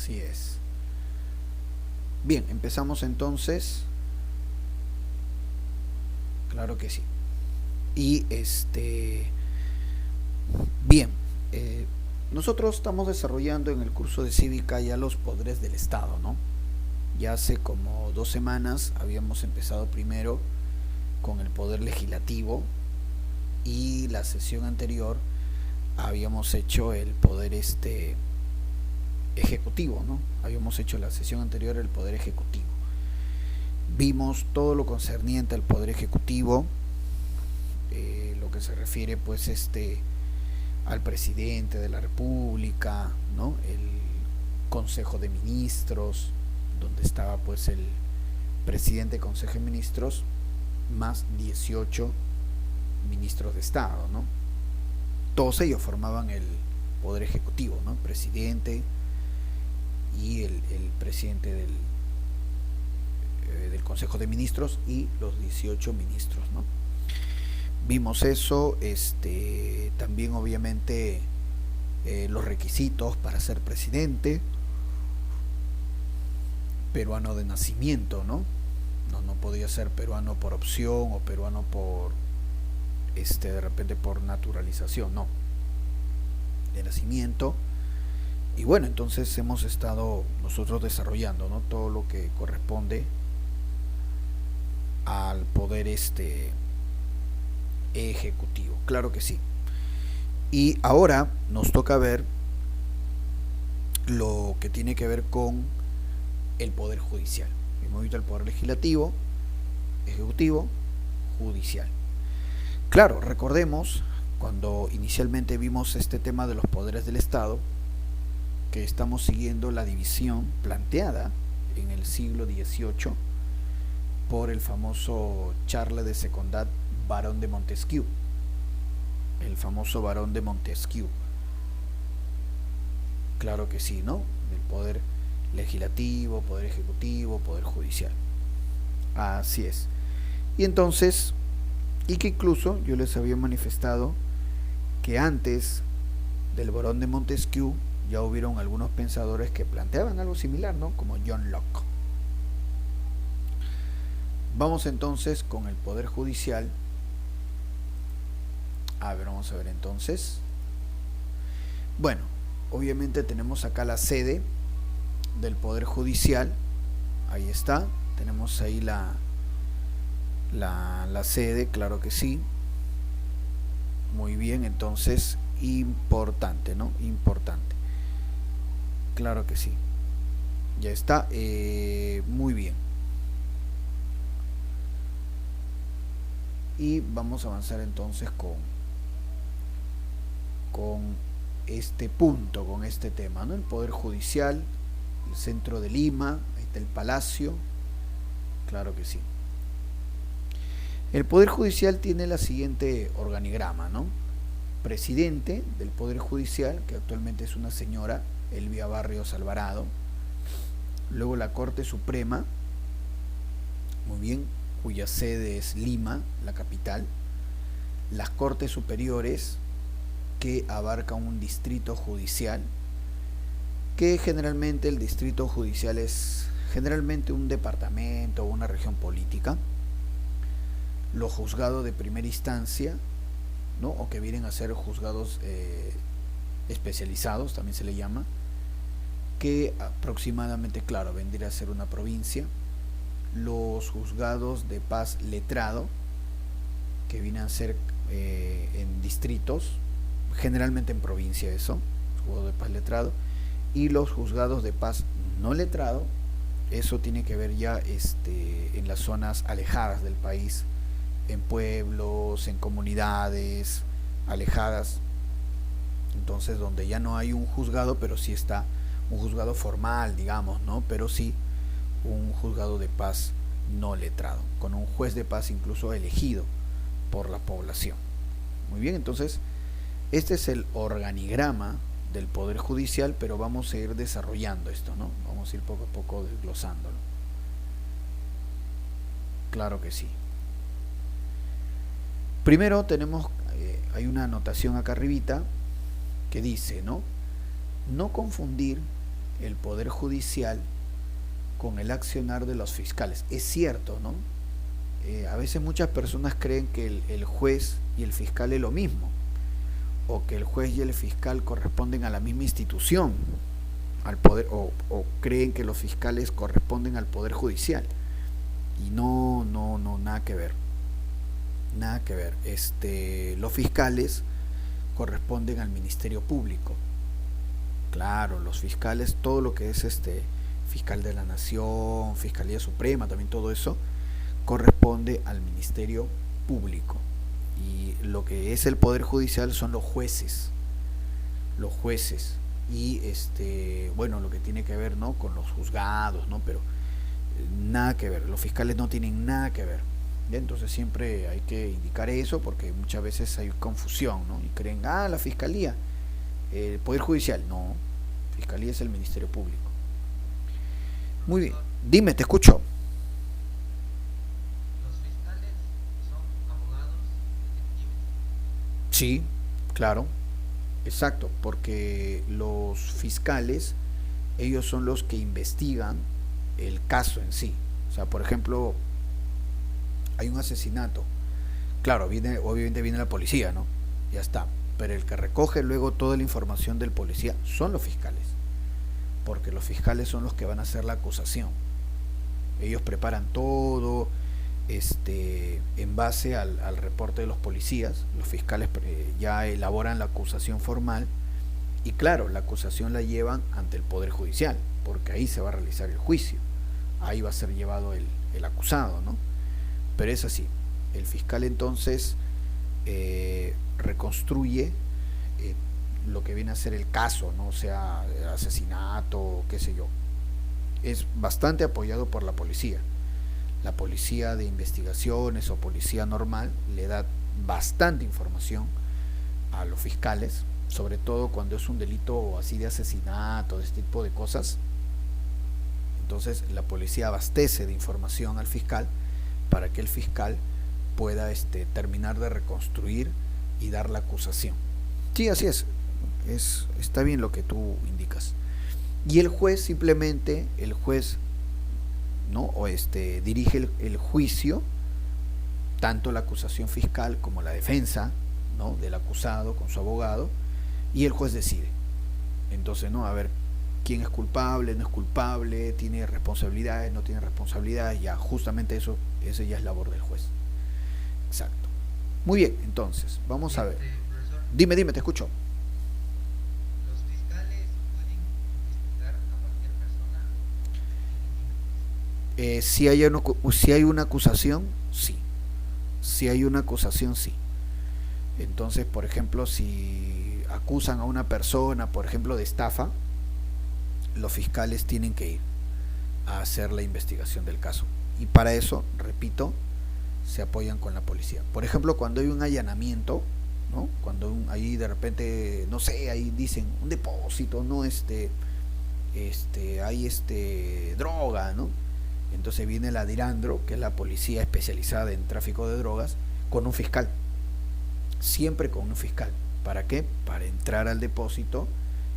Así es. Bien, empezamos entonces. Claro que sí. Y bien, eh, nosotros estamos desarrollando en el curso de cívica ya los poderes del Estado, ¿no? Ya hace como 2 semanas habíamos empezado primero con el poder legislativo y la sesión anterior habíamos hecho el poder ejecutivo, ¿no? Habíamos hecho la sesión anterior el poder ejecutivo. Vimos todo lo concerniente al poder ejecutivo, lo que se refiere pues al presidente de la República, ¿no? El Consejo de Ministros, donde estaba pues el presidente del Consejo de Ministros más 18 ministros de Estado, ¿no? Todos ellos formaban el poder ejecutivo, ¿no? El presidente y el presidente del Consejo de Ministros y los 18 ministros, ¿no? Vimos eso, también obviamente los requisitos para ser presidente, peruano de nacimiento, ¿no? No podía ser peruano por opción o peruano por, de repente por naturalización, no, de nacimiento. Y bueno, entonces hemos estado nosotros desarrollando, ¿no? Todo lo que corresponde al poder ejecutivo, claro que sí. Y ahora nos toca ver lo que tiene que ver con el poder judicial. Hemos visto el poder legislativo, ejecutivo, judicial. Claro, recordemos cuando inicialmente vimos este tema de los poderes del Estado, que estamos siguiendo la división planteada en el siglo XVIII por el famoso Charles de Secondat, barón de Montesquieu, el famoso barón de Montesquieu. Claro que sí, ¿no? El poder legislativo, poder ejecutivo, poder judicial. Así es. Y entonces, y que incluso yo les había manifestado que antes del barón de Montesquieu ya hubieron algunos pensadores que planteaban algo similar, ¿no? Como John Locke. Vamos entonces con el poder judicial. A ver, vamos a ver entonces. Bueno, obviamente tenemos acá la sede del poder judicial. Ahí está. Tenemos ahí la sede, claro que sí. Muy bien, entonces, importante, ¿no? Importante. Claro que sí. Ya está. Muy bien. Y vamos a avanzar entonces con este punto, con este tema, ¿no? El poder judicial, el centro de Lima, ahí está el palacio, claro que sí. El poder judicial tiene la siguiente organigrama, ¿no? Presidente del poder judicial, que actualmente es una señora, Elvia Barrios Alvarado. Luego la Corte Suprema, muy bien, cuya sede es Lima, la capital. Las Cortes Superiores, que abarcan un distrito judicial, que generalmente el distrito judicial es generalmente un departamento o una región política. Los juzgados de primera instancia, ¿no? O que vienen a ser juzgados especializados, también se le llama, que aproximadamente, claro, vendría a ser una provincia. Los juzgados de paz letrado, que vienen a ser en distritos, generalmente en provincia eso, juzgado de paz letrado. Y los juzgados de paz no letrado, eso tiene que ver ya en las zonas alejadas del país, en pueblos, en comunidades alejadas, entonces donde ya no hay un juzgado, pero sí está un juzgado formal, digamos, ¿no? Pero sí un juzgado de paz no letrado, con un juez de paz incluso elegido por la población. Muy bien, entonces este es el organigrama del poder judicial, pero vamos a ir desarrollando esto, ¿no? Vamos a ir poco a poco desglosándolo. Claro que sí. Primero tenemos, hay una anotación acá arribita que dice, ¿no? No confundir el Poder Judicial con el accionar de los fiscales. Es cierto, ¿no? A veces muchas personas creen que el juez y el fiscal es lo mismo, o que el juez y el fiscal corresponden a la misma institución, al poder, o creen que los fiscales corresponden al Poder Judicial. Y no, nada que ver. Nada que ver. Los fiscales corresponden al Ministerio Público. Claro, los fiscales, todo lo que es fiscal de la Nación, Fiscalía Suprema, también todo eso corresponde al Ministerio Público. Y lo que es el Poder Judicial son los jueces. Los jueces. Y bueno, lo que tiene que ver, ¿no?, con los juzgados, ¿no? Pero nada que ver. Los fiscales no tienen nada que ver. ¿Ya? Entonces siempre hay que indicar eso, porque muchas veces hay confusión, ¿no? Y creen, la fiscalía, el Poder Judicial. No, fiscalía es el Ministerio Público. Muy bien, dime, te escucho. Los fiscales son abogados detectives. Sí, claro, exacto, porque los fiscales, ellos son los que investigan el caso en sí. O sea, por ejemplo, hay un asesinato, claro, obviamente viene la policía, ¿no? Ya está, pero el que recoge luego toda la información del policía son los fiscales, porque los fiscales son los que van a hacer la acusación. Ellos preparan todo en base al reporte de los policías. Los fiscales ya elaboran la acusación formal, y claro, la acusación la llevan ante el Poder Judicial, porque ahí se va a realizar el juicio, ahí va a ser llevado el acusado, ¿no? Pero es así, el fiscal entonces reconstruye lo que viene a ser el caso, ¿no? O sea, asesinato, qué sé yo. Es bastante apoyado por la policía. La policía de investigaciones o policía normal le da bastante información a los fiscales, sobre todo cuando es un delito así de asesinato, de este tipo de cosas. Entonces la policía abastece de información al fiscal para que el fiscal pueda terminar de reconstruir y dar la acusación. Sí, así es. Está bien lo que tú indicas. Y el juez simplemente, ¿no? Dirige el juicio, tanto la acusación fiscal como la defensa, ¿no?, del acusado con su abogado, y el juez decide. Entonces, ¿no?, a ver quién es culpable, no es culpable, tiene responsabilidades, no tiene responsabilidades. Ya, justamente eso ya es labor del juez. Exacto. Muy bien, entonces, vamos a ver. Profesor, Dime, te escucho. los fiscales pueden investigar a cualquier persona. Si hay una acusación, sí. Si hay una acusación, sí. Entonces, por ejemplo, si acusan a una persona, por ejemplo, de estafa, los fiscales tienen que ir a hacer la investigación del caso. Y para eso, repito, se apoyan con la policía. Por ejemplo, cuando hay un allanamiento, ¿no? Cuando ahí de repente, no sé, ahí dicen un depósito, ¿no? Hay droga, ¿no? Entonces viene la DIRANDRO, que es la policía especializada en tráfico de drogas, con un fiscal. Siempre con un fiscal. ¿Para qué? Para entrar al depósito,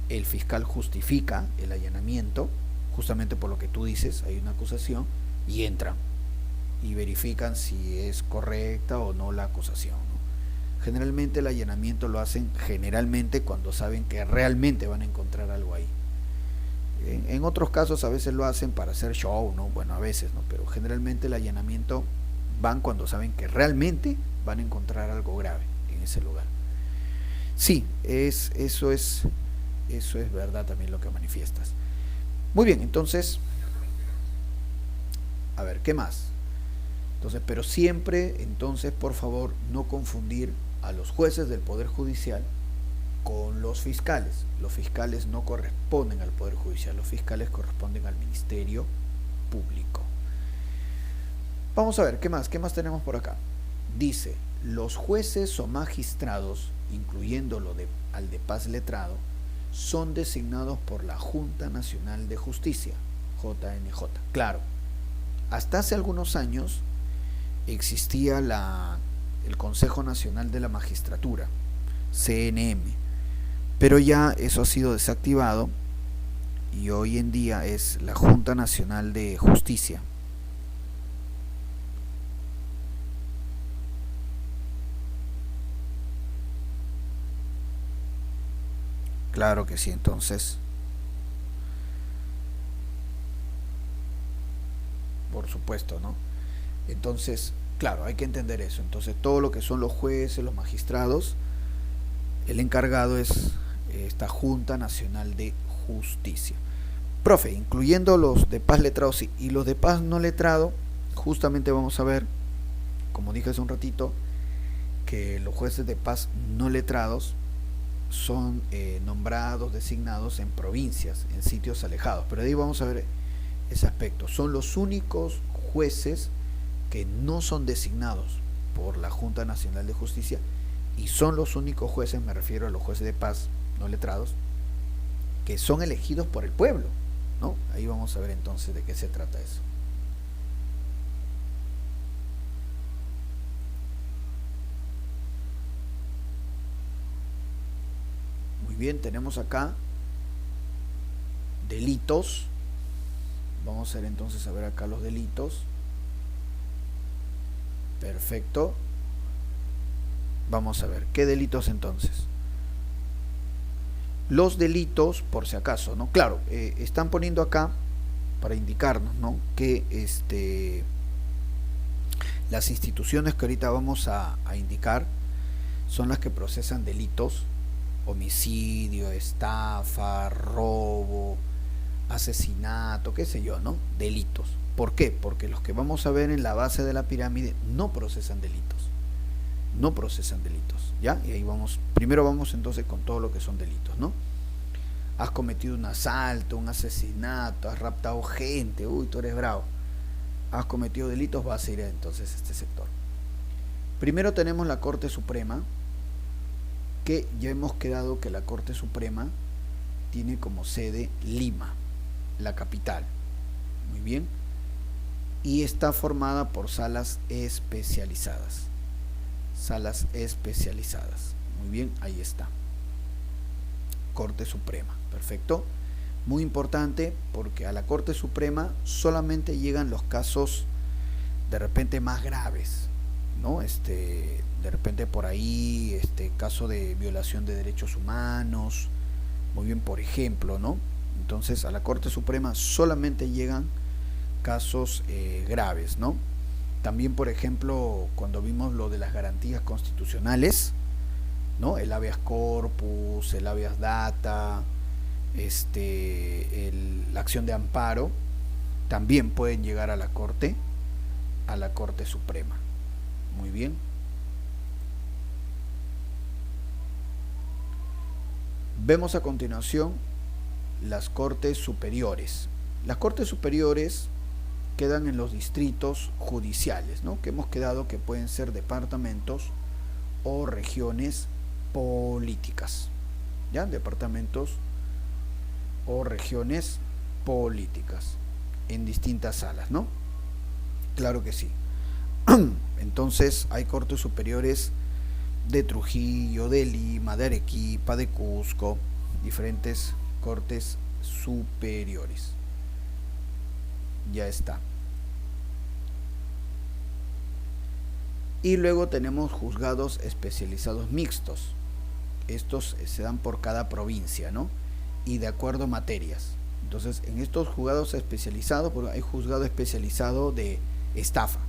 el fiscal justifica el allanamiento, justamente por lo que tú dices, hay una acusación, y entran y verifican si es correcta o no la acusación, ¿no? Generalmente el allanamiento lo hacen generalmente cuando saben que realmente van a encontrar algo ahí. En otros casos a veces lo hacen para hacer show, ¿no? Bueno, a veces, ¿no? Pero generalmente el allanamiento van cuando saben que realmente van a encontrar algo grave en ese lugar. Sí, eso es verdad también lo que manifiestas. Muy bien, entonces, a ver, ¿qué más? Entonces, pero siempre, entonces, por favor, no confundir a los jueces del Poder Judicial con los fiscales. Los fiscales no corresponden al Poder Judicial, los fiscales corresponden al Ministerio Público. Vamos a ver, ¿qué más tenemos por acá? Dice, los jueces o magistrados, incluyéndolo al de paz letrado, son designados por la Junta Nacional de Justicia, JNJ. Claro, hasta hace algunos años existía el Consejo Nacional de la Magistratura, CNM, pero ya eso ha sido desactivado y hoy en día es la Junta Nacional de Justicia. Claro que sí, entonces, por supuesto, ¿no? Entonces, claro, hay que entender eso. Entonces, todo lo que son los jueces, los magistrados, el encargado es esta Junta Nacional de Justicia. Profe, incluyendo los de paz letrados y los de paz no letrado, justamente vamos a ver, como dije hace un ratito, que los jueces de paz no letrados son nombrados, designados en provincias, en sitios alejados. Pero ahí vamos a ver ese aspecto. Son los únicos jueces que no son designados por la Junta Nacional de Justicia y son los únicos jueces, me refiero a los jueces de paz no letrados, que son elegidos por el pueblo, ¿no? Ahí vamos a ver entonces de qué se trata eso. Muy bien, tenemos acá delitos. Vamos a ver entonces a ver acá los delitos. Perfecto. Vamos a ver, ¿qué delitos entonces? Los delitos, por si acaso, ¿no? Claro, están poniendo acá para indicarnos, ¿no? Que las instituciones que ahorita vamos a indicar son las que procesan delitos: homicidio, estafa, robo, asesinato, qué sé yo, ¿no? Delitos. ¿Por qué? Porque los que vamos a ver en la base de la pirámide no procesan delitos. No procesan delitos, ¿ya? Y ahí vamos, primero vamos entonces con todo lo que son delitos, ¿no? Has cometido un asalto, un asesinato, has raptado gente, uy, tú eres bravo. Has cometido delitos, vas a ir entonces a este sector. Primero tenemos la Corte Suprema, que ya hemos quedado que la Corte Suprema tiene como sede Lima, la capital. Muy bien. Y está formada por salas especializadas. Salas especializadas. Muy bien, ahí está. Corte Suprema, perfecto. Muy importante porque a la Corte Suprema solamente llegan los casos de repente más graves, ¿no? De repente por ahí, caso de violación de derechos humanos, muy bien, por ejemplo, ¿no? Entonces a la Corte Suprema solamente llegan casos graves, ¿no? También, por ejemplo, cuando vimos lo de las garantías constitucionales, ¿no? El habeas corpus, el habeas data, la acción de amparo, también pueden llegar a la Corte Suprema. Muy bien. Vemos a continuación las Cortes Superiores. Las Cortes Superiores quedan en los distritos judiciales, ¿no? Que hemos quedado que pueden ser departamentos o regiones políticas, ¿ya? Departamentos o regiones políticas en distintas salas, ¿no? Claro que sí. Entonces hay Cortes Superiores de Trujillo, de Lima, de Arequipa, de Cusco, diferentes Cortes Superiores. Ya está. Y luego tenemos juzgados especializados mixtos. Estos se dan por cada provincia, ¿no? Y de acuerdo a materias. Entonces, en estos juzgados especializados, hay juzgado especializado de estafa,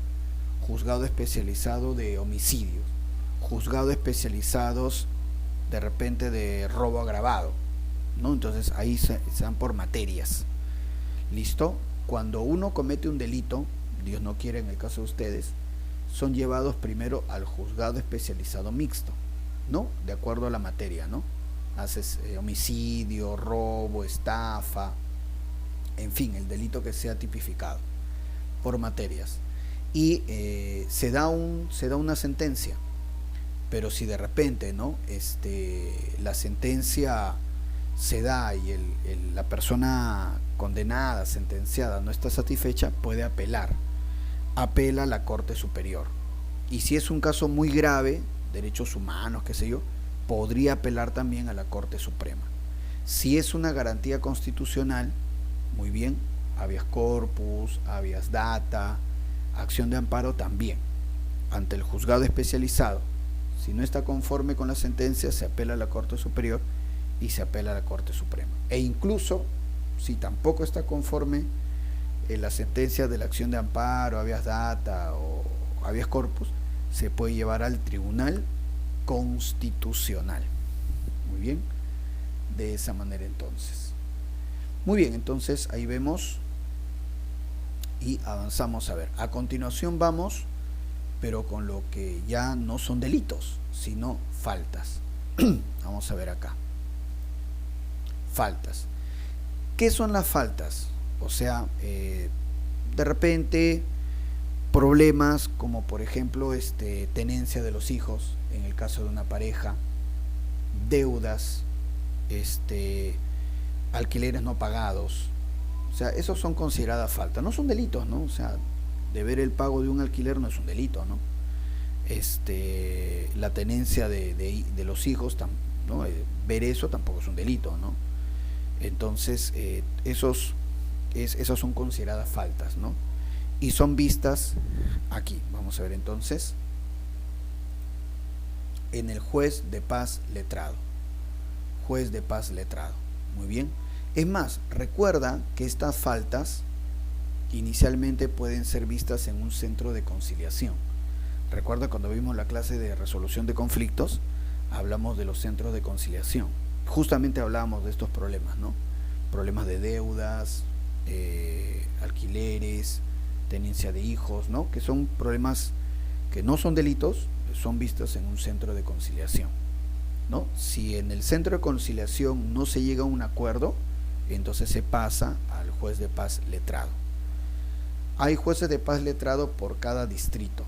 juzgado especializado de homicidios, juzgado especializados de repente de robo agravado, ¿no? Entonces ahí se dan por materias. ¿Listo? Cuando uno comete un delito, Dios no quiere en el caso de ustedes, son llevados primero al juzgado especializado mixto, ¿no? De acuerdo a la materia, ¿no? Haces homicidio, robo, estafa, en fin, el delito que sea tipificado por materias. Y se da una sentencia, pero si de repente, ¿no? La sentencia se da y la persona condenada, sentenciada, no está satisfecha, puede apelar. Apela a la Corte Superior. Y si es un caso muy grave, derechos humanos, qué sé yo, podría apelar también a la Corte Suprema. Si es una garantía constitucional, muy bien, habeas corpus, habeas data, acción de amparo también, ante el juzgado especializado. Si no está conforme con la sentencia, se apela a la Corte Superior y se apela a la Corte Suprema. E incluso, si tampoco está conforme la sentencia de la acción de amparo, habeas data o habeas corpus, se puede llevar al Tribunal Constitucional. Muy bien, de esa manera entonces. Muy bien, entonces ahí vemos y avanzamos. A ver, a continuación vamos, pero con lo que ya no son delitos, sino faltas. Vamos a ver acá. Faltas. ¿Qué son las faltas? O sea, de repente problemas como por ejemplo tenencia de los hijos en el caso de una pareja, deudas, alquileres no pagados. O sea, esos son consideradas faltas, no son delitos, ¿no? O sea, deber el pago de un alquiler no es un delito, ¿no? La tenencia de los hijos, ¿no? Ver eso tampoco es un delito, ¿no? Entonces, esas son consideradas faltas, ¿no? Y son vistas aquí. Vamos a ver entonces en el juez de paz letrado. Juez de paz letrado. Muy bien. Es más, recuerda que estas faltas inicialmente pueden ser vistas en un centro de conciliación. Recuerda cuando vimos la clase de resolución de conflictos, hablamos de los centros de conciliación. Justamente hablábamos de estos problemas, ¿no? Problemas de deudas, alquileres, tenencia de hijos, ¿no? Que son problemas que no son delitos, son vistos en un centro de conciliación, ¿no? Si en el centro de conciliación no se llega a un acuerdo, entonces se pasa al juez de paz letrado. Hay jueces de paz letrado por cada distrito,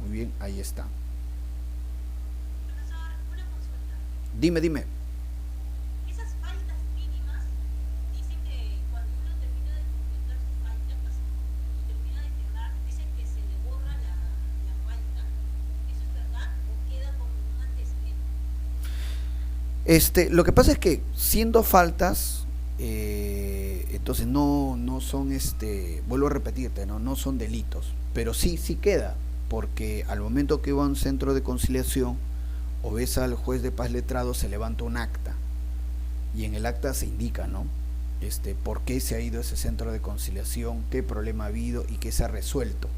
Muy bien, ahí está. Profesor, una consulta. Dime. Esas faltas mínimas dicen que cuando uno termina de completar su falta, pues, y termina de quedar, dicen que se le borra la falta. ¿Eso es verdad o queda como un antecedente? Lo que pasa es que siendo faltas, entonces no son, vuelvo a repetirte, no son delitos, pero sí queda, porque al momento que va a un centro de conciliación o ves al juez de paz letrado, se levanta un acta y en el acta se indica, ¿no? Por qué se ha ido a ese centro de conciliación, qué problema ha habido y qué se ha resuelto,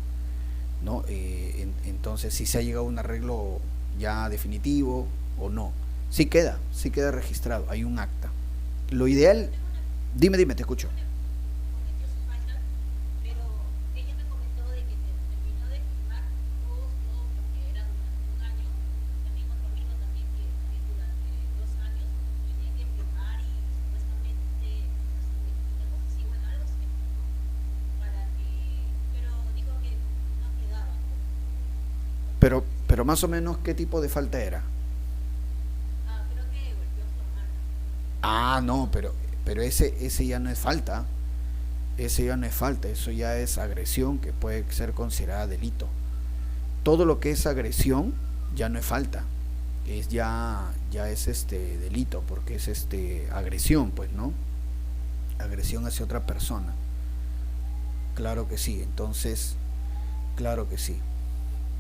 ¿no? Entonces si se ha llegado a un arreglo ya definitivo o no, sí queda registrado, hay un acta. Lo ideal, dime, te escucho. Cometió su falta, pero ella me comentó de que terminó de firmar todo, porque era durante un año. También otro amigo también que durante 2 años tenía que firmar y supuestamente una cosa así, bueno, algo así me explicó, para que, pero dijo que no quedaba. Pero más o menos, ¿qué tipo de falta era? Creo que golpeó a su hermana. Ah, no, pero ese ya no es falta. Ese ya no es falta, eso ya es agresión que puede ser considerada delito. Todo lo que es agresión ya no es falta, ya es delito, porque es agresión, pues, ¿no? Agresión hacia otra persona. Claro que sí, entonces, claro que sí.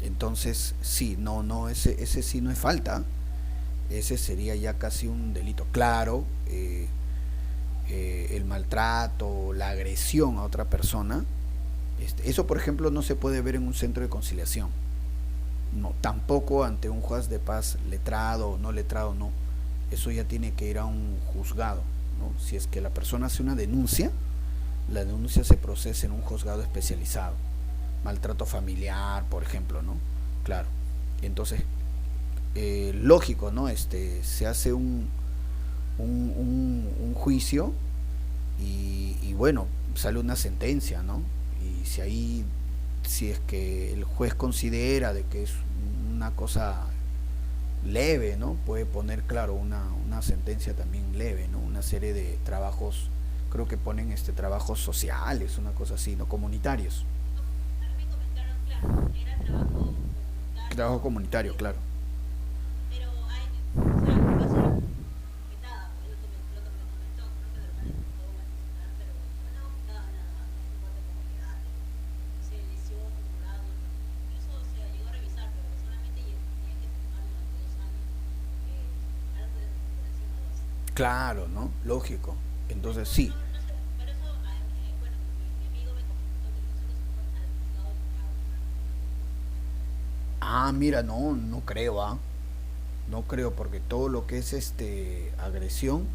Entonces, sí, ese sí no es falta. Ese sería ya casi un delito. Claro, el maltrato, la agresión a otra persona, eso por ejemplo no se puede ver en un centro de conciliación, no, tampoco ante un juez de paz letrado o no letrado, no, eso ya tiene que ir a un juzgado, ¿no? Si es que la persona hace una denuncia, la denuncia se procesa en un juzgado especializado, maltrato familiar, por ejemplo, ¿no? Claro, entonces lógico, ¿no? Se hace un juicio y bueno, sale una sentencia, ¿no? Y si es que el juez considera de que es una cosa leve, ¿no? Puede poner, claro, una sentencia también leve, ¿no? Una serie de trabajos, creo que ponen trabajos sociales, una cosa así, ¿no? Comunitarios. A mí me comentaron, claro, era trabajo comunitario. Trabajo comunitario, claro. Pero hay, o sea, Claro, ¿no? Lógico. Entonces sí. No sé, por eso, bueno, mi amigo me comentó que nosotros fueron al juzgado de paz. Ah, mira, no, no creo, ¿ah? No creo, porque todo lo que es agresión,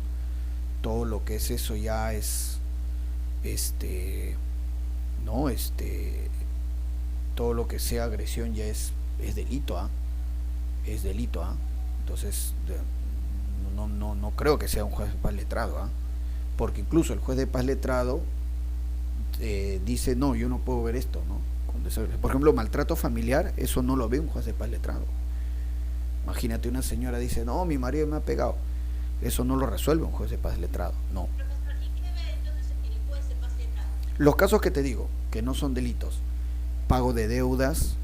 todo lo que es eso ya es este no, todo lo que sea agresión ya es delito, ¿ah? Es delito, ¿ah? Entonces, no creo que sea un juez de paz letrado, ¿ah? Porque incluso el juez de paz letrado dice, no, yo no puedo ver esto, ¿no? Por ejemplo, maltrato familiar, eso no lo ve un juez de paz letrado. Imagínate, una señora dice, no, mi marido me ha pegado. Eso no lo resuelve un juez de paz letrado, no. Profesor, ¿y qué ve entonces el juez de paz letrado? Los casos que te digo, que no son delitos, pago de deudas,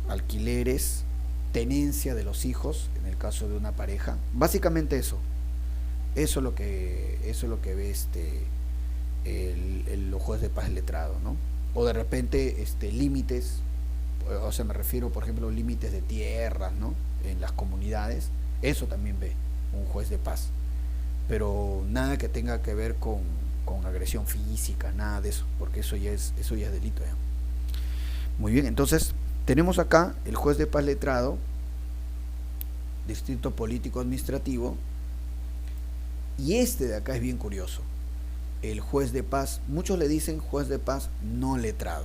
alquileres, tenencia de los hijos, en el caso de una pareja, básicamente eso. Eso es lo que ve el juez de paz letrado, ¿no? O de repente límites, o sea, me refiero, por ejemplo, límites de tierras, ¿no? En las comunidades, eso también ve un juez de paz. Pero nada que tenga que ver con agresión física, nada de eso, porque eso ya es delito, ¿ya? Muy bien, entonces tenemos acá el juez de paz letrado, distrito político administrativo, y este de acá es bien curioso. El juez de paz, muchos le dicen juez de paz no letrado,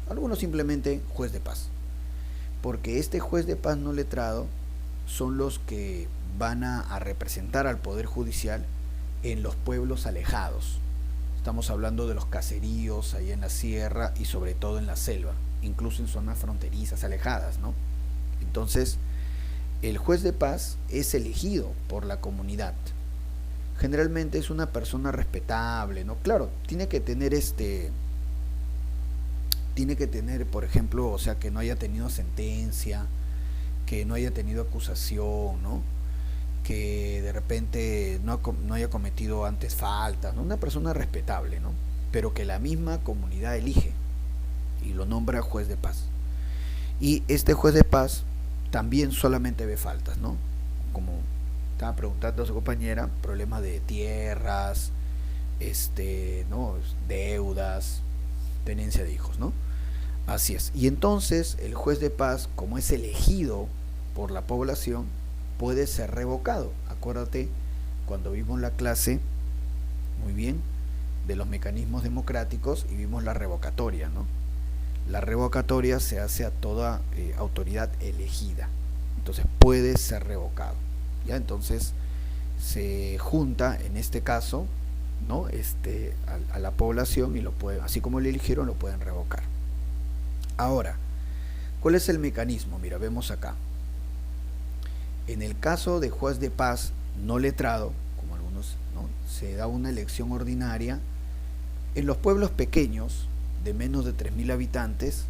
algunos simplemente juez de paz, porque este juez de paz no letrado son los que van a representar al Poder Judicial en los pueblos alejados. Estamos hablando de los caseríos ahí en la sierra y sobre todo en la selva, incluso en zonas fronterizas alejadas, ¿no? Entonces, el juez de paz es elegido por la comunidad. Generalmente es una persona respetable, ¿no? Claro, tiene que tener, por ejemplo, o sea, que no haya tenido sentencia, que no haya tenido acusación, ¿no? Que de repente no haya cometido antes faltas, ¿no? Una persona respetable, ¿no? Pero que la misma comunidad elige y lo nombra juez de paz. Y este juez de paz también solamente ve faltas, ¿no? Como estaba preguntando a su compañera, problemas de tierras, ¿no? Deudas, tenencia de hijos, ¿no? Así es. Y entonces el juez de paz, como es elegido por la población, puede ser revocado. Acuérdate cuando vimos la clase, muy bien, de los mecanismos democráticos y vimos la revocatoria, ¿no? La revocatoria se hace a toda autoridad elegida. Entonces puede ser revocado. ¿Ya? Entonces se junta en este caso, ¿no? A la población y lo pueden, así como le eligieron, lo pueden revocar. Ahora, ¿cuál es el mecanismo? Mira, vemos acá. En el caso de juez de paz no letrado, como algunos, ¿no? Se da una elección ordinaria. En los pueblos pequeños, de menos de 3.000 habitantes,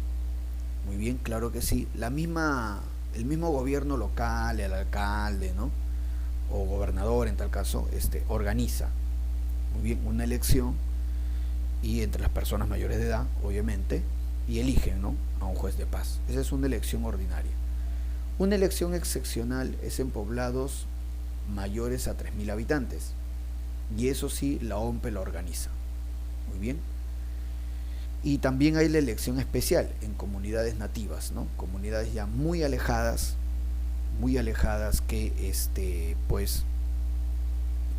muy bien, claro que sí, el mismo gobierno local, el alcalde, ¿no? O gobernador en tal caso, organiza, muy bien, una elección, y entre las personas mayores de edad, obviamente, y eligen, ¿no? A un juez de paz. Esa es una elección ordinaria. Una elección excepcional es en poblados mayores a 3.000 habitantes, y eso sí, la OMPE lo organiza. Muy bien. Y también hay la elección especial en comunidades nativas, ¿no? Comunidades ya muy alejadas que pues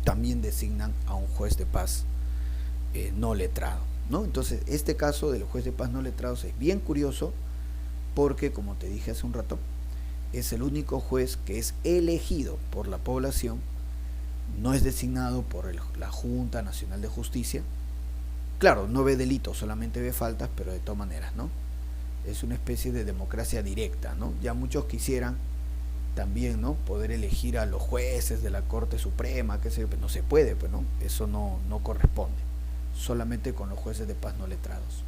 también designan a un juez de paz no letrado, ¿no? Entonces este caso del juez de paz no letrado es bien curioso porque, como te dije hace un rato, es el único juez que es elegido por la población, no es designado por la Junta Nacional de Justicia. Claro, no ve delitos, solamente ve faltas, pero de todas maneras, ¿no? Es una especie de democracia directa, ¿no? Ya muchos quisieran también, ¿no? Poder elegir a los jueces de la Corte Suprema, que no se puede, pues, ¿no? Eso no corresponde, solamente con los jueces de paz no letrados.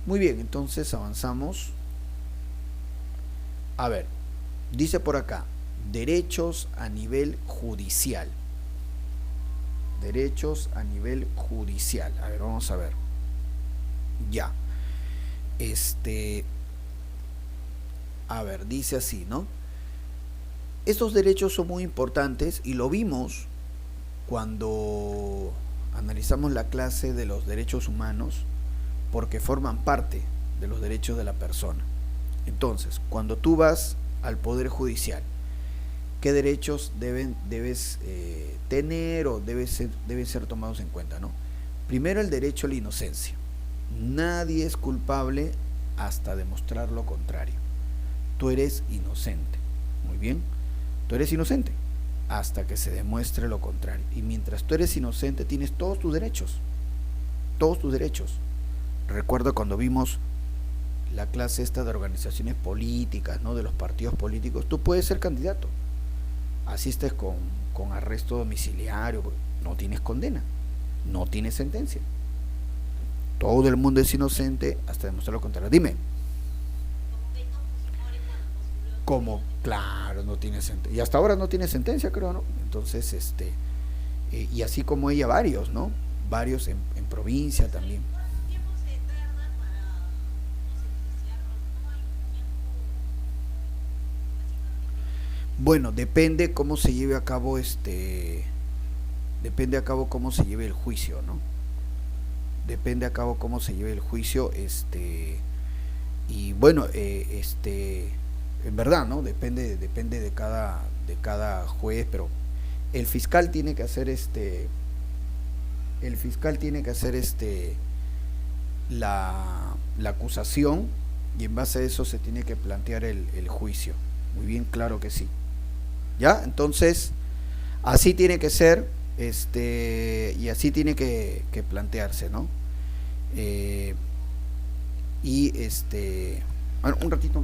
Muy bien, entonces avanzamos. A ver, dice por acá, derechos a nivel judicial. Derechos a nivel judicial. A ver, vamos a ver. Ya. A ver, dice así, ¿no? Estos derechos son muy importantes y lo vimos cuando analizamos la clase de los derechos humanos, porque forman parte de los derechos de la persona. Entonces, cuando tú vas al Poder Judicial, ¿qué derechos debes tener o deben ser tomados en cuenta, ¿no? Primero, el derecho a la inocencia. Nadie es culpable hasta demostrar lo contrario. Tú eres inocente. Muy bien. Tú eres inocente hasta que se demuestre lo contrario. Y mientras tú eres inocente, tienes todos tus derechos. Todos tus derechos. Recuerdo cuando vimos la clase esta de organizaciones políticas, ¿no? De los partidos políticos. Tú puedes ser candidato. Asistes con arresto domiciliario. No tienes condena. No tienes sentencia. Todo el mundo es inocente hasta demostrar lo contrario. Dime. Como, claro, no tiene sentencia. Y hasta ahora no tiene sentencia, creo, ¿no? Entonces, y así como ella, varios, ¿no? Varios en provincia también. ¿Cuánto tiempo se tarda para sentenciarlo? ¿No hay un tiempo, básicamente? Bueno, depende cómo se lleve a cabo depende a cabo cómo se lleve el juicio, ¿no? Depende a cabo cómo se lleve el juicio, y bueno, en verdad, ¿no? Depende de cada juez, pero el fiscal tiene que hacer la acusación, y en base a eso se tiene que plantear el juicio. Muy bien, claro que sí. ¿Ya? Entonces, así tiene que ser, y así tiene que plantearse, ¿no? Bueno, un ratito.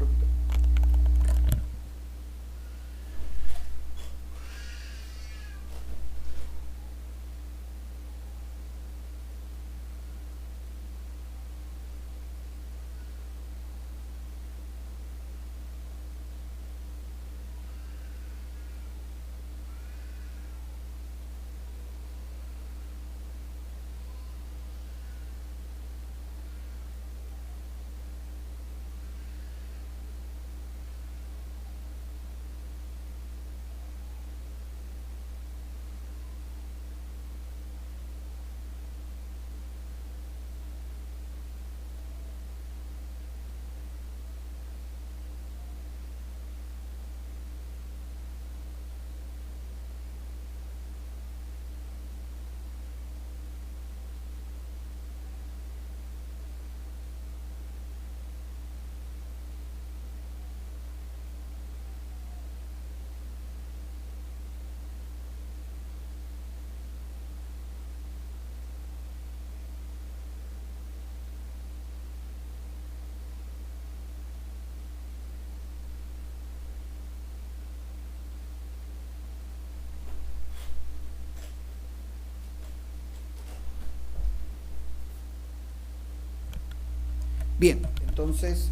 Bien, entonces,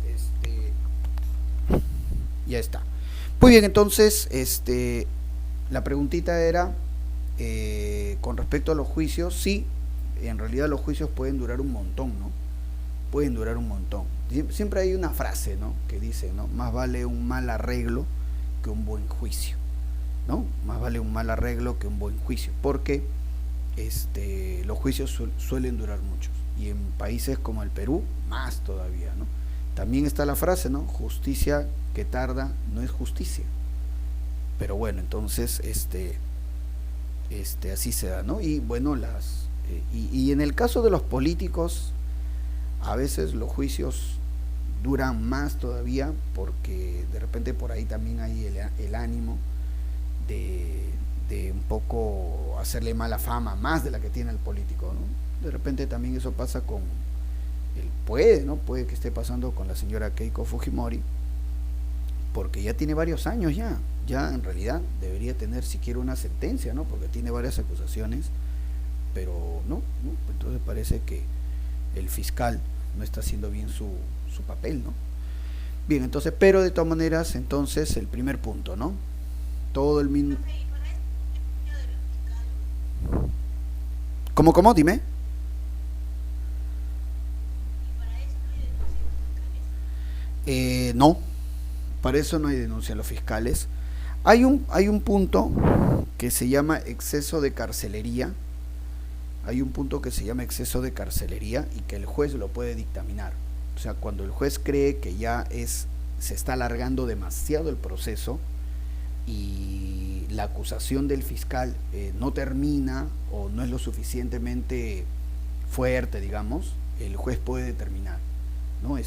ya está. Muy bien, entonces, la preguntita era, con respecto a los juicios, sí, en realidad los juicios pueden durar un montón, ¿no? Pueden durar un montón. Siempre hay una frase, ¿no? Que dice, ¿no? Más vale un mal arreglo que un buen juicio, ¿no? Más vale un mal arreglo que un buen juicio, porque los juicios suelen durar muchos, y en países como el Perú más todavía, ¿no? También está la frase, ¿no? Justicia que tarda no es justicia. Pero bueno, entonces así se da, ¿no? Y bueno, y en el caso de los políticos, a veces los juicios duran más todavía, porque de repente por ahí también hay el ánimo de un poco hacerle mala fama, más de la que tiene el político, ¿no? De repente también eso pasa puede que esté pasando con la señora Keiko Fujimori, porque ya tiene varios años ya en realidad debería tener siquiera una sentencia, ¿no? Porque tiene varias acusaciones, pero no, entonces parece que el fiscal no está haciendo bien su papel, ¿no? Bien, entonces, pero de todas maneras, entonces, el primer punto, ¿no? Todo el mismo... ¿Cómo? Dime. No, para eso no hay denuncia en los fiscales. Hay un punto que se llama exceso de carcelería. Hay un punto que se llama exceso de carcelería y que el juez lo puede dictaminar. O sea, cuando el juez cree que se está alargando demasiado el proceso y la acusación del fiscal no termina o no es lo suficientemente fuerte, digamos, el juez puede determinar, ¿no?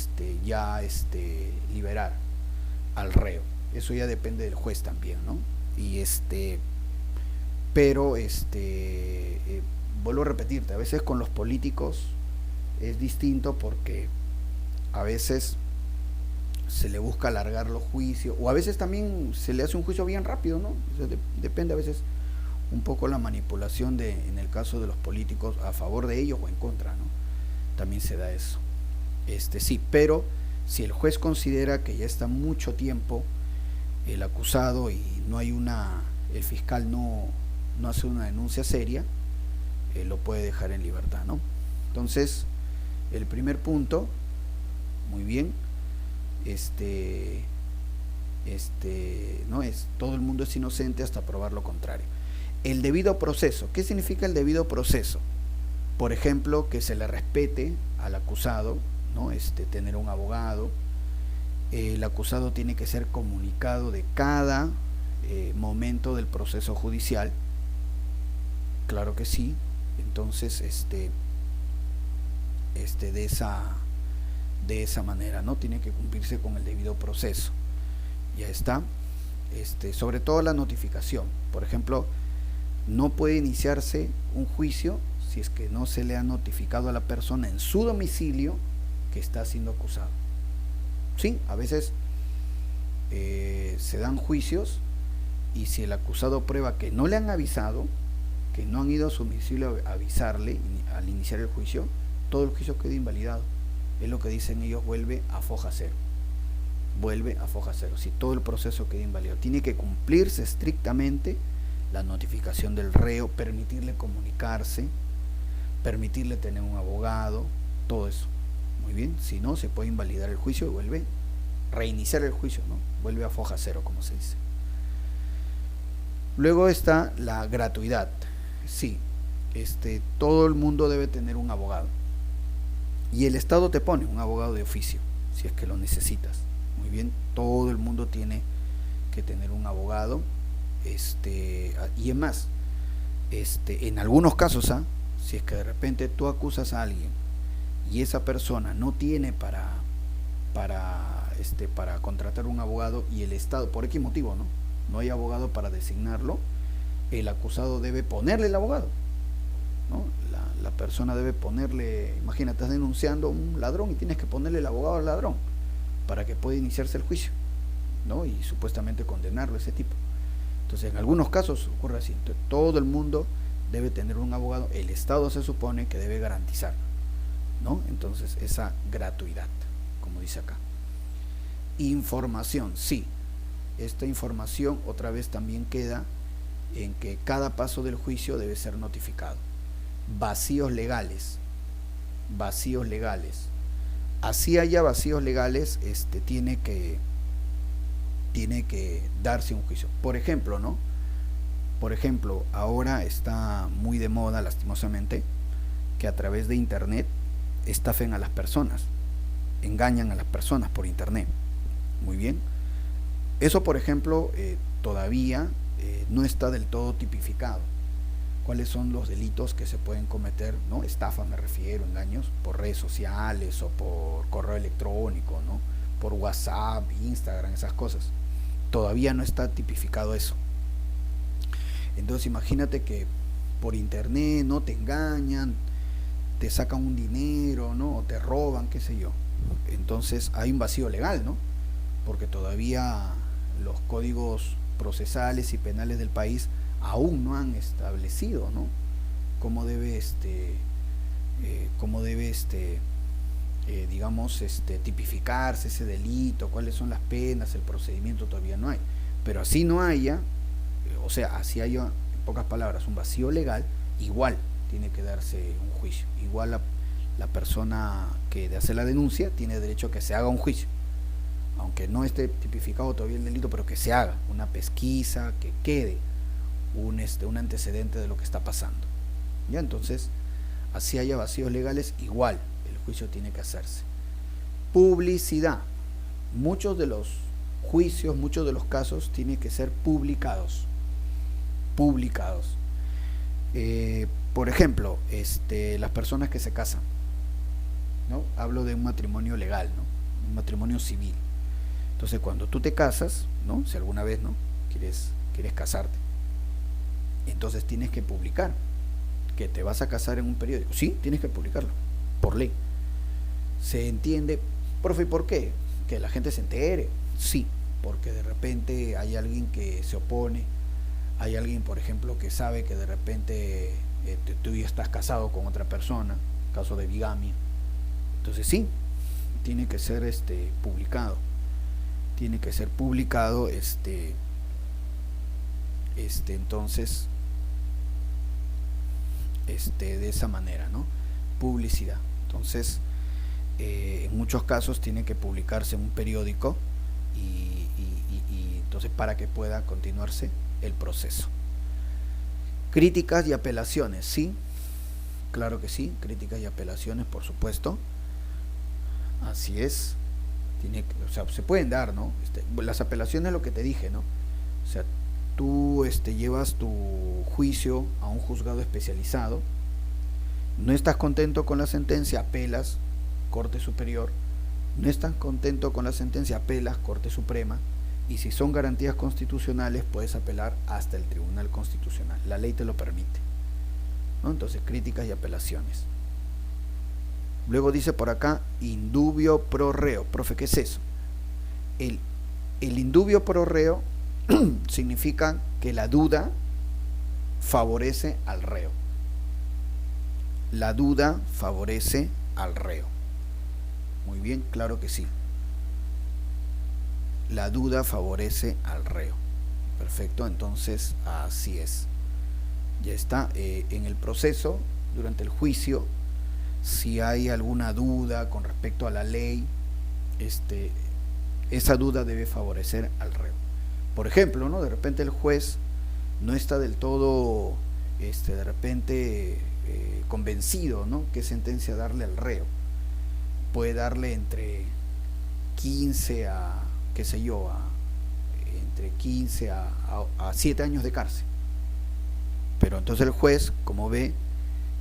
Liberar al reo. Eso ya depende del juez también, ¿no? Y pero vuelvo a repetirte, a veces con los políticos es distinto porque a veces se le busca alargar los juicios, o a veces también se le hace un juicio bien rápido, ¿no? O sea, depende a veces un poco la manipulación en el caso de los políticos, a favor de ellos o en contra, ¿no? También se da eso. Sí, pero si el juez considera que ya está mucho tiempo el acusado y no hay el fiscal no hace una denuncia seria, lo puede dejar en libertad, ¿no? Entonces, el primer punto, muy bien, no es todo el mundo es inocente hasta probar lo contrario. El debido proceso. ¿Qué significa el debido proceso? Por ejemplo, que se le respete al acusado, ¿no? Tener un abogado. El acusado tiene que ser comunicado de cada momento del proceso judicial. Claro que sí. Entonces, de esa manera, ¿no? Tiene que cumplirse con el debido proceso. Ya está. Sobre todo la notificación. Por ejemplo, no puede iniciarse un juicio si es que no se le ha notificado a la persona en su domicilio que está siendo acusado. Sí, a veces se dan juicios y si el acusado prueba que no le han avisado, que no han ido a su domicilio a avisarle al iniciar el juicio, todo el juicio queda invalidado. Es lo que dicen ellos, vuelve a foja cero. Vuelve a foja cero. Si todo el proceso queda invalidado, tiene que cumplirse estrictamente la notificación del reo, permitirle comunicarse, permitirle tener un abogado, todo eso. Muy bien, si no, se puede invalidar el juicio y vuelve a reiniciar el juicio, ¿no? Vuelve a foja cero, como se dice. Luego está la gratuidad. Sí, todo el mundo debe tener un abogado. Y el Estado te pone un abogado de oficio, si es que lo necesitas. Muy bien, todo el mundo tiene que tener un abogado. Y es más, en algunos casos, si es que de repente tú acusas a alguien y esa persona no tiene para contratar un abogado y el Estado, por X motivo, no hay abogado para designarlo, el acusado debe ponerle el abogado, ¿no? La persona debe ponerle, imagínate, estás denunciando a un ladrón y tienes que ponerle el abogado al ladrón para que pueda iniciarse el juicio, ¿no? Y supuestamente condenarlo, ese tipo. Entonces, en algunos casos ocurre así. Entonces, todo el mundo debe tener un abogado, el Estado se supone que debe garantizar, ¿no? Entonces, esa gratuidad, como dice acá. Información, sí. Esta información otra vez también queda en que cada paso del juicio debe ser notificado. Vacíos legales. Vacíos legales. Así haya vacíos legales, tiene que darse un juicio. Por ejemplo, ¿no? Por ejemplo, ahora está muy de moda, lastimosamente, que a través de internet estafen a las personas, engañan a las personas por internet. Muy bien. Eso, por ejemplo, todavía no está del todo tipificado. ¿Cuáles son los delitos que se pueden cometer, ¿no? Estafa, me refiero, engaños por redes sociales o por correo electrónico, ¿no? Por WhatsApp, Instagram, esas cosas. Todavía no está tipificado eso. Entonces imagínate que por internet, ¿no? Te engañan, te sacan un dinero, ¿no? O te roban, qué sé yo. Entonces hay un vacío legal, ¿no? Porque todavía los códigos procesales y penales del país aún no han establecido, ¿no? Cómo debe digamos, tipificarse ese delito, cuáles son las penas, el procedimiento todavía no hay. Pero así no haya, o sea, así haya, en pocas palabras, un vacío legal, igual tiene que darse un juicio. Igual la persona que hace la denuncia tiene derecho a que se haga un juicio. aunque no esté tipificado todavía el delito, pero que se haga una pesquisa, que quede un antecedente de lo que está pasando. Ya, entonces, así haya vacíos legales, igual el juicio tiene que hacerse. Publicidad. Muchos de los juicios, muchos de los casos tienen que ser publicados. Publicados. Por ejemplo, las personas que se casan, ¿no? Hablo de un matrimonio legal, ¿no? Un matrimonio civil. Entonces, cuando tú te casas, ¿no? Si alguna vez, ¿no? quieres casarte, entonces tienes que publicar que te vas a casar en un periódico. Sí, tienes que publicarlo, por ley. Se entiende, profe, ¿y por qué? Que la gente se entere. Sí, porque de repente hay alguien que se opone, hay alguien, por ejemplo, que sabe que de repente tú ya estás casado con otra persona, caso de bigamia. Entonces sí, tiene que ser publicado. Tiene que ser publicado, entonces, de esa manera, ¿no? Publicidad. Entonces, en muchos casos tiene que publicarse en un periódico y entonces para que pueda continuarse el proceso. Críticas y apelaciones, sí, claro que sí, críticas y apelaciones, por supuesto, así es. O sea, se pueden dar, ¿no? Las apelaciones, lo que te dije, ¿no? O sea, tú llevas tu juicio a un juzgado especializado, no estás contento con la sentencia, apelas, Corte Superior, no estás contento con la sentencia, apelas, Corte Suprema, y si son garantías constitucionales puedes apelar hasta el Tribunal Constitucional, la ley te lo permite, ¿no? Entonces, críticas y apelaciones. Luego dice por acá, indubio pro reo. Profe, ¿qué es eso? El indubio pro reo significa que la duda favorece al reo. La duda favorece al reo. Muy bien, claro que sí. La duda favorece al reo. Perfecto, entonces así es. Ya está. En el proceso, durante el juicio, si hay alguna duda con respecto a la ley, esa duda debe favorecer al reo. Por ejemplo, ¿no? De repente el juez no está del todo, de repente, convencido, ¿no? Qué sentencia darle al reo. Puede darle entre 15 a, qué sé yo, entre 15 a 7 años de cárcel. Pero entonces el juez, como ve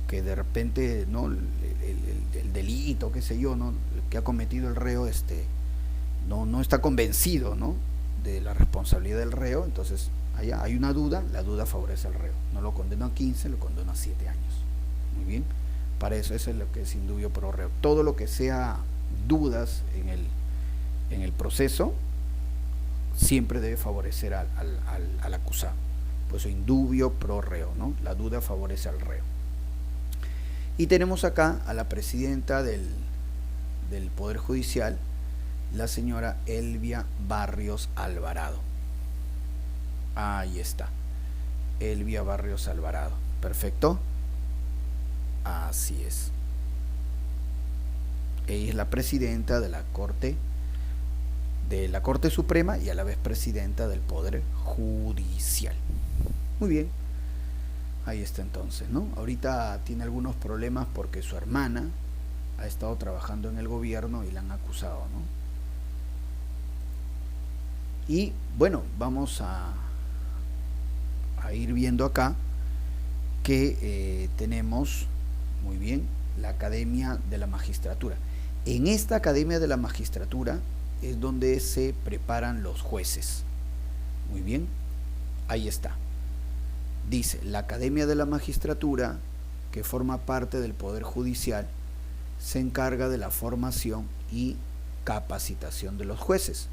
que de repente, ¿no? el delito, qué sé yo, ¿no? que ha cometido el reo, no está convencido, ¿no? de la responsabilidad del reo, entonces allá hay una duda, la duda favorece al reo, no lo condena a 15, lo condena a 7 años. Muy bien, para eso es lo que es indubio pro reo. Todo lo que sea dudas en el proceso siempre debe favorecer al acusado. Por eso indubio pro reo, ¿no? La duda favorece al reo. Y tenemos acá a la presidenta del Poder Judicial, la señora Elvia Barrios Alvarado. Ahí está, Elvia Barrios Alvarado. Perfecto. Así es. Ella es la presidenta de la Corte Suprema y a la vez presidenta del Poder Judicial. Muy bien. Ahí está entonces, ¿no? Ahorita tiene algunos problemas porque su hermana ha estado trabajando en el gobierno y la han acusado, ¿no? Y bueno, vamos a ir viendo acá que tenemos, muy bien, la Academia de la Magistratura. En esta Academia de la Magistratura es donde se preparan los jueces. Muy bien, ahí está. Dice, la Academia de la Magistratura, que forma parte del Poder Judicial, se encarga de la formación y capacitación de los jueces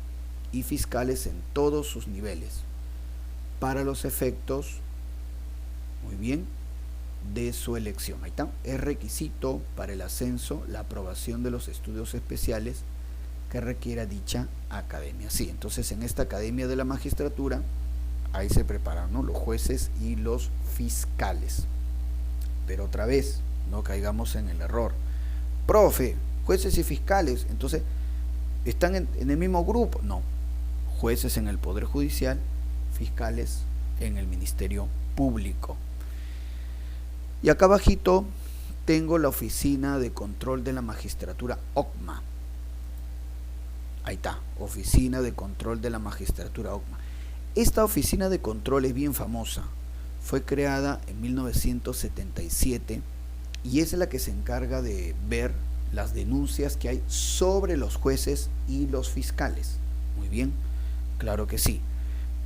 y fiscales en todos sus niveles, para los efectos, muy bien, de su elección. Ahí está. Es requisito para el ascenso la aprobación de los estudios especiales que requiera dicha academia. Sí, entonces en esta Academia de la Magistratura ahí se preparan, ¿no? los jueces y los fiscales. Pero otra vez, no caigamos en el error. Profe, jueces y fiscales, entonces ¿Están en el mismo grupo? No. Jueces en el Poder Judicial, fiscales en el Ministerio Público. Y acá abajito tengo la Oficina de Control de la Magistratura, OCMA. Ahí está, Oficina de Control de la Magistratura, OCMA. Esta oficina de control es bien famosa. Fue creada en 1977 y es la que se encarga de ver las denuncias que hay sobre los jueces y los fiscales. Muy bien, claro que sí.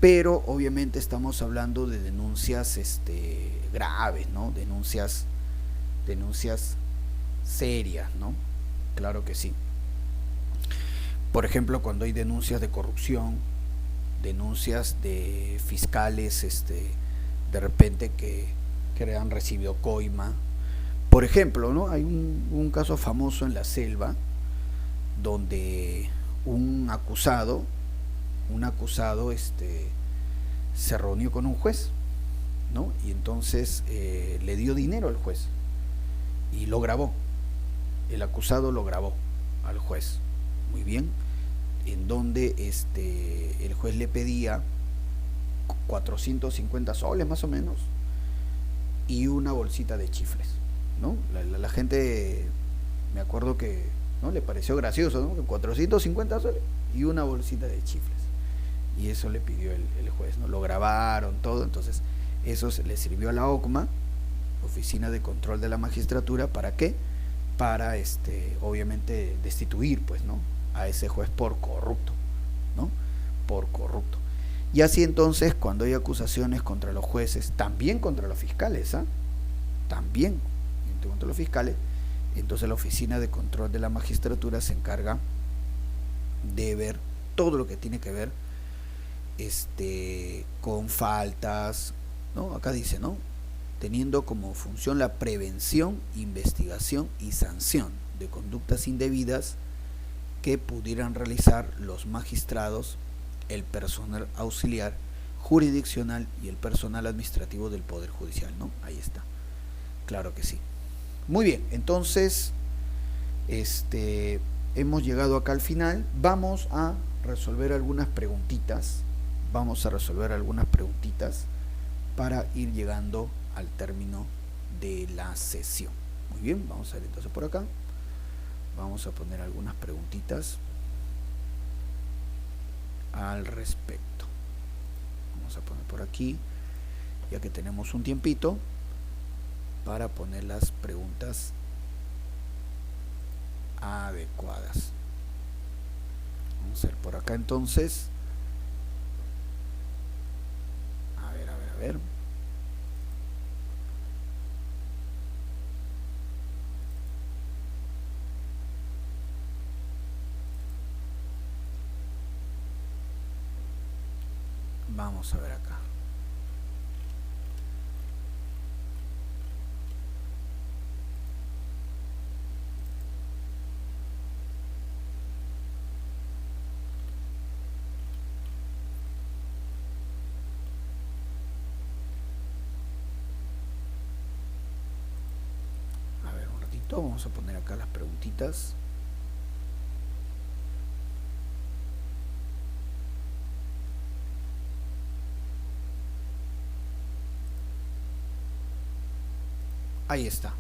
Pero obviamente estamos hablando de denuncias graves, ¿no? Denuncias serias, ¿no? Claro que sí. Por ejemplo, cuando hay denuncias de corrupción, denuncias de fiscales, de repente que han recibido coima. Por ejemplo, ¿no? Hay un caso famoso en la selva donde un acusado se reunió con un juez, ¿no? Y entonces le dio dinero al juez y lo grabó. El acusado lo grabó al juez. Muy bien. En donde el juez le pedía 450 soles más o menos y una bolsita de chifles, ¿no? La gente, me acuerdo que, ¿no?, le pareció gracioso, ¿no? 450 soles y una bolsita de chifles, y eso le pidió el juez, ¿no? Lo grabaron todo. Entonces eso le sirvió a la OCMA, Oficina de Control de la Magistratura. ¿Para qué? Para obviamente destituir, pues, ¿no?, a ese juez por corrupto, ¿no? Por corrupto. Y así entonces, cuando hay acusaciones contra los jueces, también contra los fiscales, también contra los fiscales, entonces la Oficina de Control de la Magistratura se encarga de ver todo lo que tiene que ver con faltas, ¿no? Acá dice, ¿no?, teniendo como función la prevención, investigación y sanción de conductas indebidas que pudieran realizar los magistrados, el personal auxiliar, jurisdiccional y el personal administrativo del Poder Judicial, ¿no? Ahí está. Claro que sí. Muy bien, entonces hemos llegado acá al final. Vamos a resolver algunas preguntitas. Para ir llegando al término de la sesión. Muy bien, vamos a ver entonces por acá. Vamos a poner algunas preguntitas al respecto. Vamos a poner por aquí, ya que tenemos un tiempito para poner las preguntas adecuadas. Vamos a ver por acá entonces. A ver. Vamos a ver acá. A ver, un ratito, vamos a poner acá las preguntitas. Ahí está.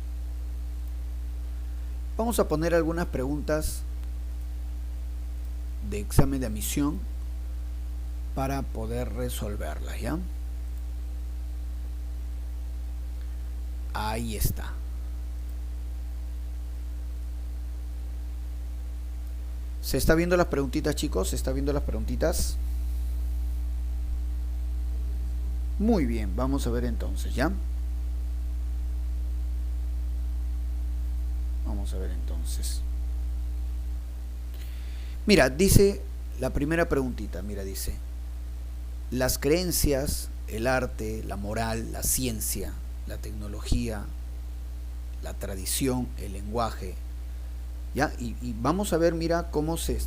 Vamos a poner algunas preguntas de examen de admisión para poder resolverlas, ¿ya? Ahí está. ¿Se está viendo las preguntitas, chicos? ¿Se está viendo las preguntitas? Muy bien, vamos a ver entonces, ¿ya? Vamos a ver entonces. Mira, dice la primera preguntita, mira, dice: las creencias, el arte, la moral, la ciencia, la tecnología, la tradición, el lenguaje, ¿ya? Y vamos a ver, mira, cómo se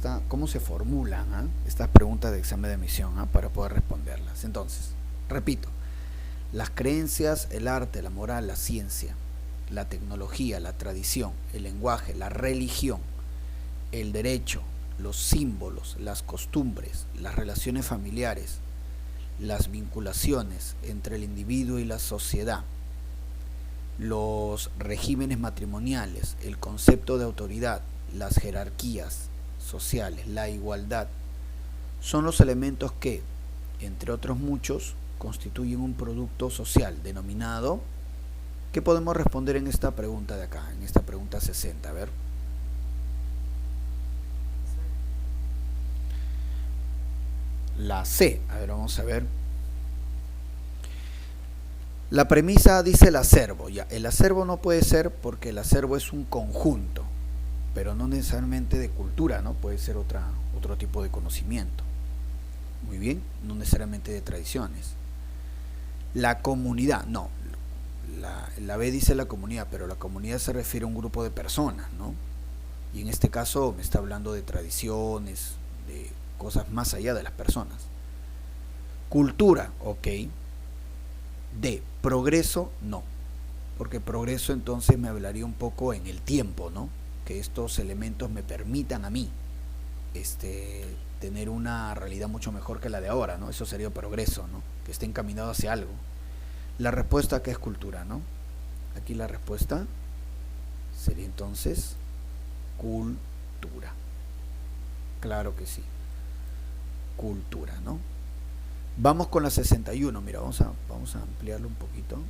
formulan estas preguntas de examen de admisión, para poder responderlas. Entonces, repito: las creencias, el arte, la moral, la ciencia, la tecnología, la tradición, el lenguaje, la religión, el derecho, los símbolos, las costumbres, las relaciones familiares, las vinculaciones entre el individuo y la sociedad, los regímenes matrimoniales, el concepto de autoridad, las jerarquías sociales, la igualdad, son los elementos que, entre otros muchos, constituyen un producto social denominado. ¿Qué podemos responder en esta pregunta de acá, en esta pregunta 60? A ver. La C. A ver, vamos a ver. La premisa dice el acervo. Ya, el acervo no puede ser porque el acervo es un conjunto, pero no necesariamente de cultura, ¿no? Puede ser otro tipo de conocimiento. Muy bien, no necesariamente de tradiciones. La comunidad, no. La B dice la comunidad, pero la comunidad se refiere a un grupo de personas, ¿no? Y en este caso me está hablando de tradiciones, de cosas más allá de las personas. Cultura, ok. D, progreso, no. Porque progreso entonces me hablaría un poco en el tiempo, ¿no? Que estos elementos me permitan a mí tener una realidad mucho mejor que la de ahora, ¿no? Eso sería progreso, ¿no? Que esté encaminado hacia algo. La respuesta acá es cultura, ¿no? Aquí la respuesta sería entonces cultura. Claro que sí. Cultura, ¿no? Vamos con la 61, mira, vamos a ampliarlo un poquito. ¿No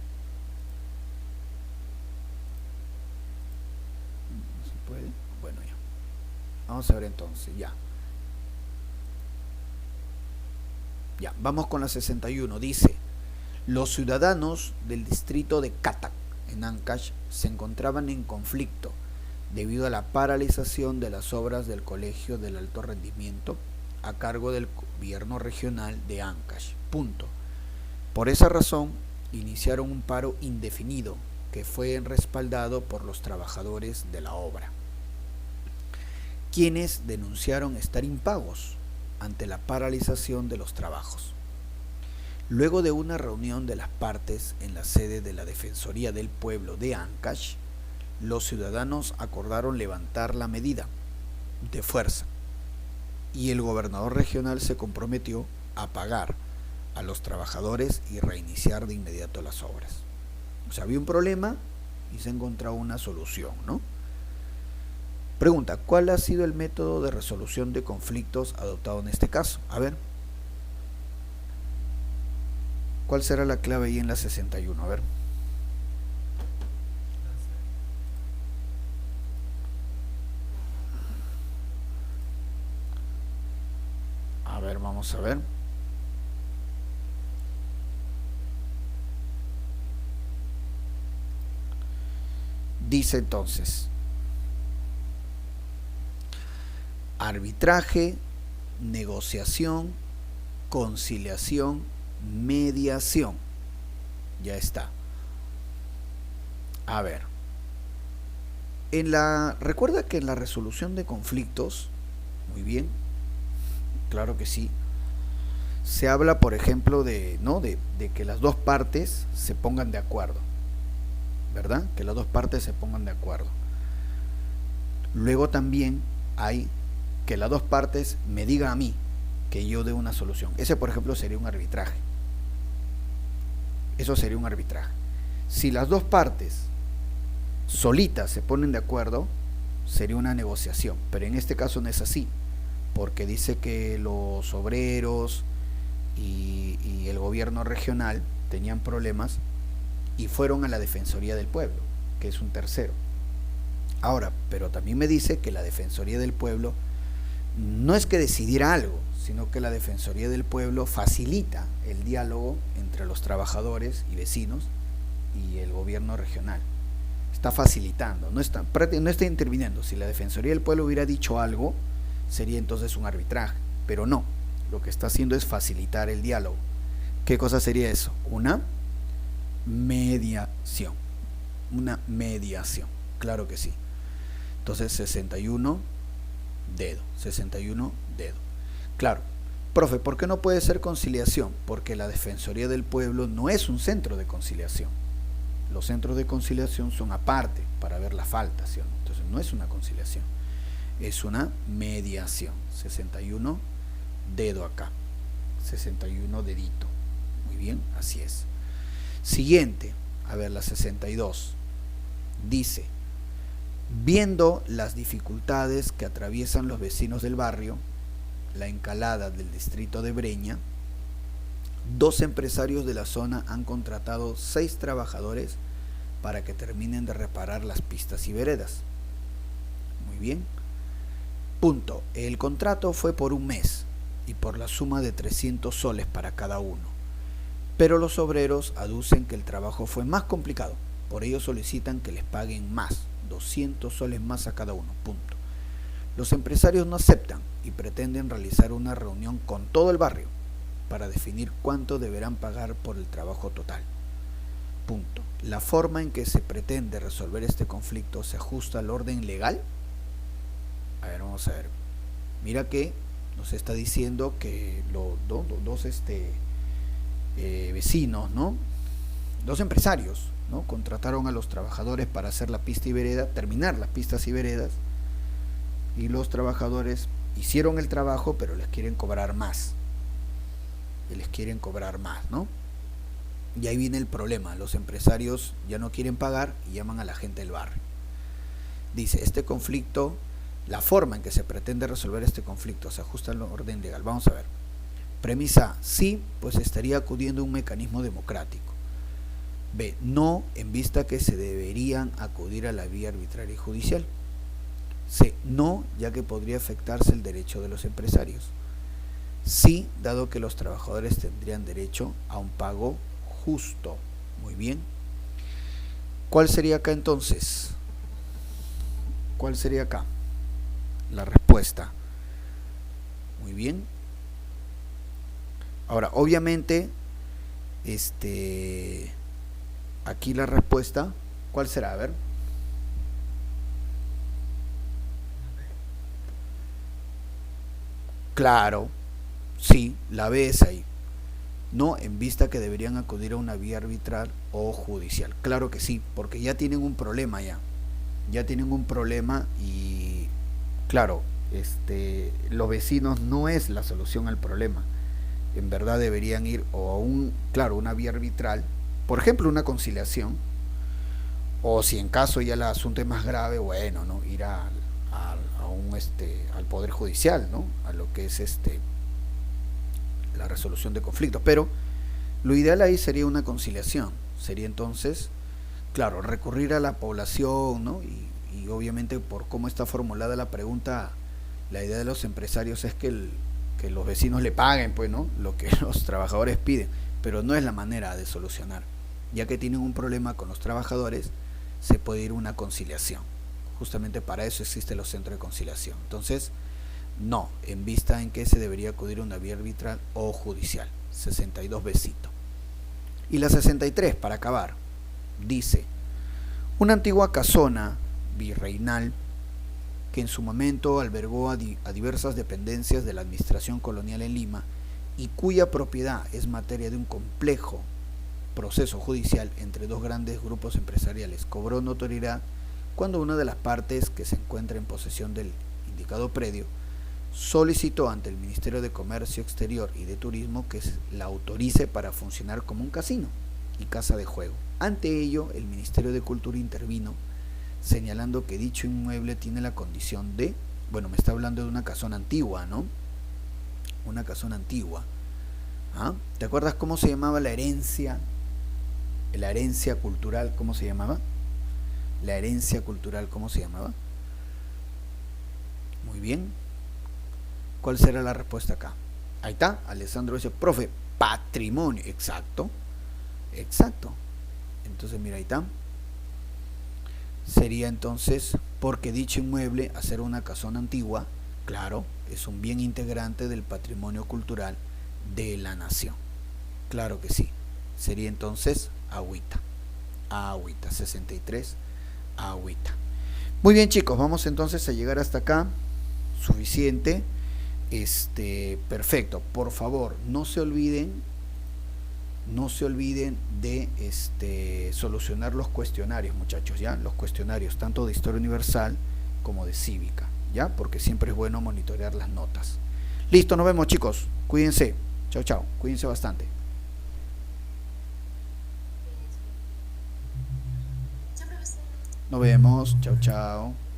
se puede? Bueno, ya. Vamos a ver entonces, ya. Ya, vamos con la 61. Dice: los ciudadanos del distrito de Cuttack, en Ancash, se encontraban en conflicto debido a la paralización de las obras del Colegio del Alto Rendimiento a cargo del gobierno regional de Ancash. Punto. Por esa razón, iniciaron un paro indefinido que fue respaldado por los trabajadores de la obra, quienes denunciaron estar impagos ante la paralización de los trabajos. Luego de una reunión de las partes en la sede de la Defensoría del Pueblo de Ancash, los ciudadanos acordaron levantar la medida de fuerza y el gobernador regional se comprometió a pagar a los trabajadores y reiniciar de inmediato las obras. O sea, había un problema y se encontró una solución, ¿no? Pregunta: ¿cuál ha sido el método de resolución de conflictos adoptado en este caso? A ver. ¿Cuál será la clave ahí en la 61? A ver. A ver, vamos a ver. Dice entonces: arbitraje, negociación, conciliación, mediación. Ya está. A ver. Recuerda que en la resolución de conflictos, muy bien, claro que sí, se habla, por ejemplo, de que las dos partes se pongan de acuerdo, ¿verdad? Que las dos partes se pongan de acuerdo. Luego también hay que las dos partes me digan a mí que yo dé una solución. Ese, por ejemplo, sería un arbitraje. Eso sería un arbitraje. Si las dos partes solitas se ponen de acuerdo, sería una negociación. Pero en este caso no es así, porque dice que los obreros y el gobierno regional tenían problemas y fueron a la Defensoría del Pueblo, que es un tercero. Ahora, pero también me dice que la Defensoría del Pueblo no es que decidiera algo, sino que la Defensoría del Pueblo facilita el diálogo entre los trabajadores y vecinos y el gobierno regional. Está facilitando, no está interviniendo. Si la Defensoría del Pueblo hubiera dicho algo, sería entonces un arbitraje, pero no, lo que está haciendo es facilitar el diálogo. ¿Qué cosa sería eso? Una mediación. Una mediación, claro que sí. Entonces 61 dedo, 61 dedo. Claro, profe, ¿por qué no puede ser conciliación? Porque la Defensoría del Pueblo no es un centro de conciliación. Los centros de conciliación son aparte para ver la falta, ¿sí o no? Entonces no es una conciliación. Es una mediación. 61 dedo acá. 61 dedito. Muy bien, así es. Siguiente, a ver, la 62. Dice, viendo las dificultades que atraviesan los vecinos del barrio, la encalada del distrito de Breña, 2 empresarios de la zona han contratado 6 trabajadores para que terminen de reparar las pistas y veredas. Muy bien. Punto. El contrato fue por un mes y por la suma de 300 soles para cada uno. Pero los obreros aducen que el trabajo fue más complicado. Por ello solicitan que les paguen más, 200 soles más a cada uno. Punto. Los empresarios no aceptan y pretenden realizar una reunión con todo el barrio para definir cuánto deberán pagar por el trabajo total. Punto. La forma en que se pretende resolver este conflicto se ajusta al orden legal. A ver, vamos a ver. Mira que nos está diciendo que los dos vecinos, ¿no? 2 empresarios, ¿no? Contrataron a los trabajadores para hacer la pista y vereda, terminar las pistas y veredas, y los trabajadores hicieron el trabajo, pero les quieren cobrar más. ¿No? Y ahí viene el problema. Los empresarios ya no quieren pagar y llaman a la gente del barrio. Dice, este conflicto, la forma en que se pretende resolver este conflicto se ajusta al orden legal. Vamos a ver. Premisa A, sí, pues estaría acudiendo a un mecanismo democrático. B, no, en vista que se deberían acudir a la vía arbitraria y judicial. C, no, ya que podría afectarse el derecho de los empresarios. Sí, dado que los trabajadores tendrían derecho a un pago justo. Muy bien. ¿Cuál sería acá entonces? ¿Cuál sería acá? La respuesta. Muy bien. Ahora, obviamente, aquí la respuesta, ¿cuál será? A ver. Claro, sí, la B es ahí. No, en vista que deberían acudir a una vía arbitral o judicial. Claro que sí, porque ya tienen un problema ya. Ya tienen un problema y, claro, los vecinos no es la solución al problema. En verdad deberían ir o a una vía arbitral, por ejemplo una conciliación, o si en caso ya el asunto es más grave, bueno, ¿no? Ir al Poder Judicial, ¿no? A lo que es la resolución de conflictos. Pero lo ideal ahí sería una conciliación. Sería entonces, claro, recurrir a la población, ¿no? Y obviamente por cómo está formulada la pregunta, la idea de los empresarios es que los vecinos le paguen, pues, ¿no? Lo que los trabajadores piden, pero no es la manera de solucionar. Ya que tienen un problema con los trabajadores, se puede ir a una conciliación. Justamente para eso existen los centros de conciliación. Entonces, no, en vista en que se debería acudir a una vía arbitral o judicial. 62 besitos. Y la 63, para acabar, dice, una antigua casona virreinal que en su momento albergó a diversas dependencias de la administración colonial en Lima y cuya propiedad es materia de un complejo proceso judicial entre 2 grandes grupos empresariales, cobró notoriedad cuando una de las partes que se encuentra en posesión del indicado predio solicitó ante el Ministerio de Comercio Exterior y de Turismo que la autorice para funcionar como un casino y casa de juego. Ante ello, el Ministerio de Cultura intervino, señalando que dicho inmueble tiene la condición de, bueno, me está hablando de una casona antigua, ¿no? Una casona antigua. ¿Ah? ¿Te acuerdas cómo se llamaba la herencia? La herencia cultural, ¿cómo se llamaba? La herencia cultural, ¿cómo se llamaba? Muy bien. ¿Cuál será la respuesta acá? Ahí está, Alessandro dice, profe, patrimonio. Exacto, exacto. Entonces, mira, ahí está. Sería entonces, porque dicho inmueble, hacer una casona antigua, claro, es un bien integrante del patrimonio cultural de la nación. Claro que sí. Sería entonces agüita. Agüita, 63, agüita. Muy bien, chicos, vamos entonces a llegar hasta acá. Suficiente. Perfecto. Por favor, no se olviden de solucionar los cuestionarios, muchachos, ya, los cuestionarios tanto de historia universal como de cívica, ¿ya? Porque siempre es bueno monitorear las notas. Listo, nos vemos, chicos. Cuídense. Chao, chao. Cuídense bastante. Chao, profesor. Nos vemos. Chao, chao.